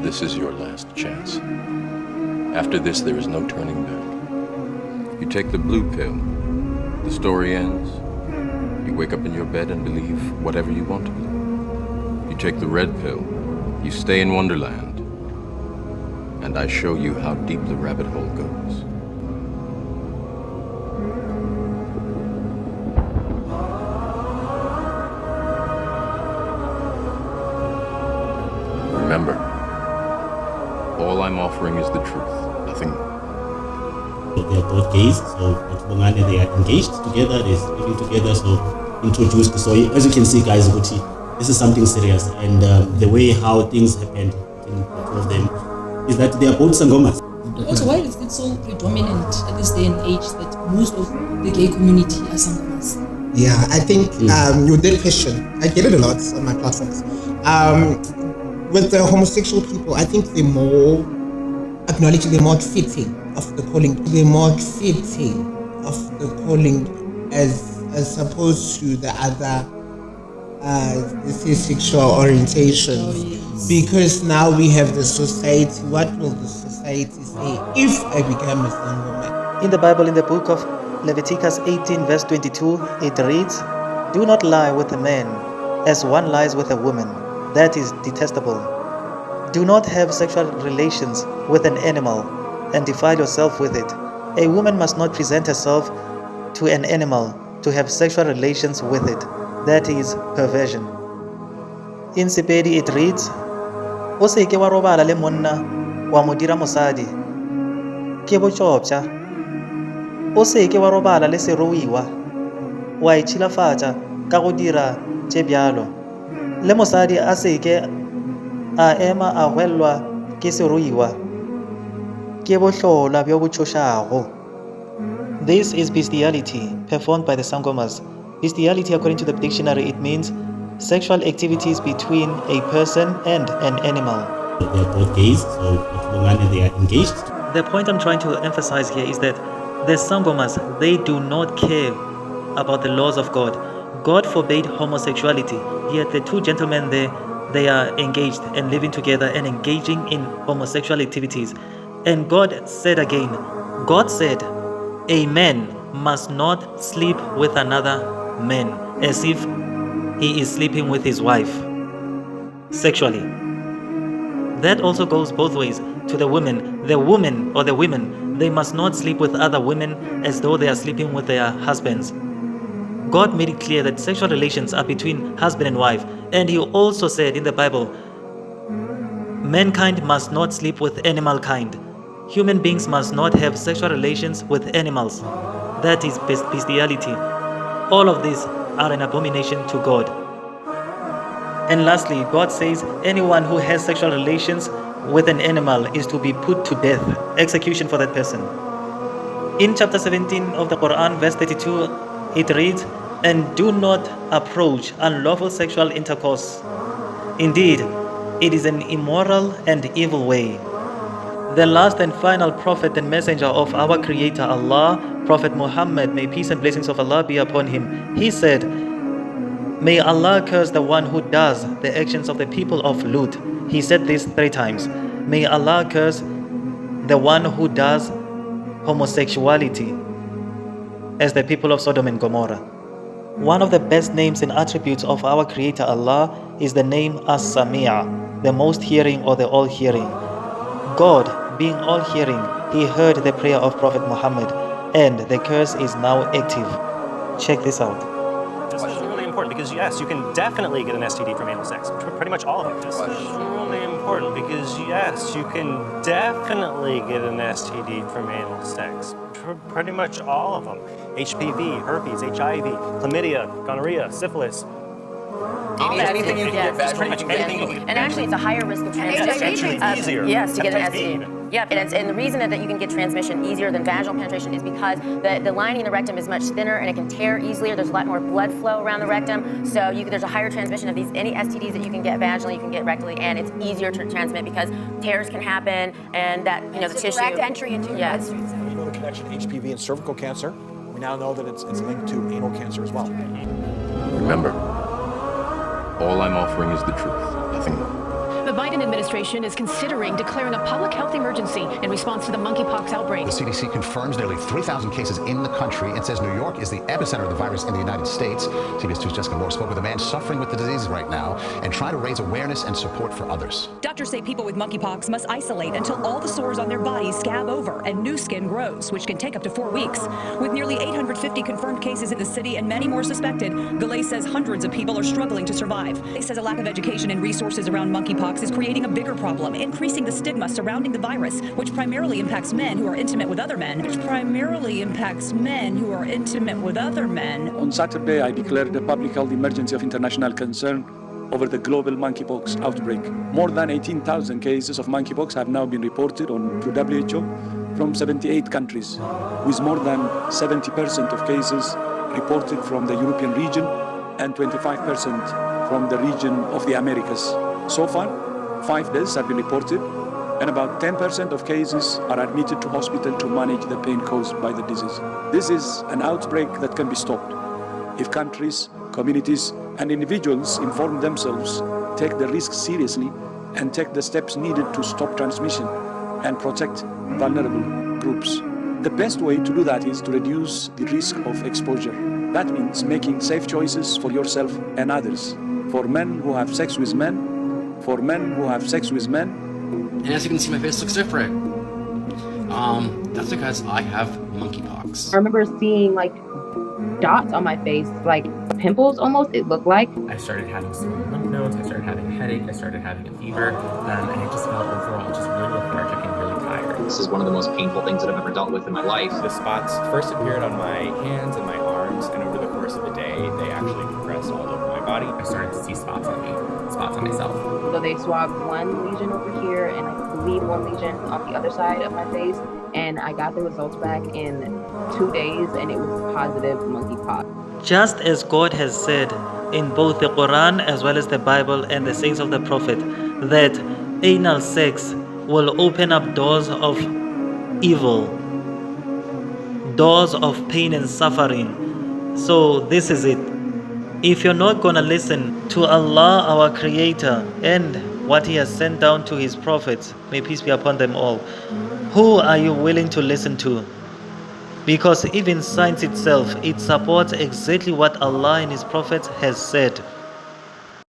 This is your last chance. After this, there is no turning back. You take the blue pill, the story ends. You wake up in your bed and believe whatever you want to believe. You take the red pill, you stay in Wonderland, and I show you how deep the rabbit hole goes. Remember, all I'm offering is the truth, nothing more. They are both gays, so they are engaged together, they're living together, so introduced. So as you can see, guys, this is something serious, and the way how things happened between the two of them is that they are both sangomas. Also, why is it so predominant at this day and age that most of the gay community are sangomas? Yeah, I think with that question, I get it a lot on my platforms. With the homosexual people, I think they're more acknowledging, they're more fitting of the calling. They're more fitting of the calling as opposed to the other sexual orientation. Oh, yes. Because now we have the society. What will the society say if I become a single man? In the Bible, in the book of Leviticus 18 verse 22, it reads, "Do not lie with a man as one lies with a woman. That is detestable. Do not have sexual relations with an animal and defile yourself with it. A woman must not present herself to an animal to have sexual relations with it. That is perversion." In Sepedi it reads, "O se ke wa robala le monna wa mo dira mosadi ke bochopcha. O se ke wa robala le seruiwa wa itšhilafatša ka go dira tše bjalo. Le mosadi a se ke a ema a hwellwa ke seruiwa ke bohlola bjo bo tšhošago." This is bestiality performed by the sangomas. Bestiality, according to the dictionary, it means sexual activities between a person and an animal. They are both gays, so they are engaged. The point I'm trying to emphasize here is that the sangomas, they do not care about the laws of God. God forbade homosexuality, yet the two gentlemen there, they are engaged and living together and engaging in homosexual activities. And God said again, God said, a man must not sleep with another man, as if he is sleeping with his wife sexually. That also goes both ways to the women. The woman or the women, they must not sleep with other women as though they are sleeping with their husbands. God made it clear that sexual relations are between husband and wife. And he also said in the Bible, mankind must not sleep with animal kind. Human beings must not have sexual relations with animals. That is bestiality. All of these are an abomination to God. And lastly, God says anyone who has sexual relations with an animal is to be put to death, execution for that person. In chapter 17 of the Quran, verse 32, it reads, "And do not approach unlawful sexual intercourse. Indeed, it is an immoral and evil way." The last and final prophet and messenger of our Creator Allah, Prophet Muhammad, may peace and blessings of Allah be upon him, he said, "May Allah curse the one who does the actions of the people of Lut." He said this 3 times. May Allah curse the one who does homosexuality as the people of Sodom and Gomorrah. One of the best names and attributes of our Creator Allah is the name As-Sami'a, the most hearing or the all-hearing. God, being all-hearing, he heard the prayer of Prophet Muhammad, and the curse is now active. Check this out. This is really important because yes, you can definitely get an STD from anal sex. Pretty much all of them. This is really important because yes, you can definitely get an STD from anal sex. Pretty much all of them. HPV, herpes, HIV, chlamydia, gonorrhea, syphilis. Anything you can get Pretty much anything you can get. And actually, it's a higher risk of transmission. Actually easier. Yes, to get an Hepatitis B STD. even. Yep, and the reason that you can get transmission easier than vaginal penetration is because the lining in the rectum is much thinner and it can tear easier. There's a lot more blood flow around the rectum, so there's a higher transmission of any STDs that you can get vaginally, you can get rectally, and it's easier to transmit because tears can happen and that the tissue. Direct entry into your bloodstream. We know the connection HPV and cervical cancer. We now know that it's linked to anal cancer as well. Remember, all I'm offering is the truth, nothing more. The Biden administration administration is considering declaring a public health emergency in response to the monkeypox outbreak. The CDC confirms nearly 3,000 cases in the country and says New York is the epicenter of the virus in the United States. CBS 2's Jessica Moore spoke with a man suffering with the disease right now and trying to raise awareness and support for others. Doctors say people with monkeypox must isolate until all the sores on their bodies scab over and new skin grows, which can take up to 4 weeks. With nearly 850 confirmed cases in the city and many more suspected, Galay says hundreds of people are struggling to survive. He says a lack of education and resources around monkeypox is creating a bigger problem, increasing the stigma surrounding the virus, which primarily impacts men who are intimate with other men. On Saturday, I declared a public health emergency of international concern over the global monkeypox outbreak. More than 18,000 cases of monkeypox have now been reported to WHO from 78 countries, with more than 70% of cases reported from the European region and 25% from the region of the Americas. So far, 5 deaths have been reported, and about 10% of cases are admitted to hospital to manage the pain caused by the disease. This is an outbreak that can be stopped if countries, communities, and individuals inform themselves, take the risk seriously, and take the steps needed to stop transmission and protect vulnerable groups. The best way to do that is to reduce the risk of exposure. That means making safe choices for yourself and others. For men who have sex with men, And as you can see, my face looks different. That's because I have monkeypox. I remember seeing like dots on my face, like pimples almost, it looked like. I started having swollen lymph nodes, I started having a headache, I started having a fever, and I just felt overall just really lethargic and really tired. This is one of the most painful things that I've ever dealt with in my life. The spots first appeared on my hands and my arms, and over the course of the day, they actually progressed all over my body. I started to see spots on me, spots on myself. So they swabbed one lesion over here and I believe one lesion on the other side of my face, and I got the results back in 2 days and it was positive monkeypox. Just as God has said in both the Quran as well as the Bible and the sayings of the Prophet that anal sex will open up doors of evil, doors of pain and suffering. So this is it. If you're not going to listen to Allah, our Creator, and what He has sent down to His prophets, may peace be upon them all, who are you willing to listen to? Because even science itself, it supports exactly what Allah and His prophets has said.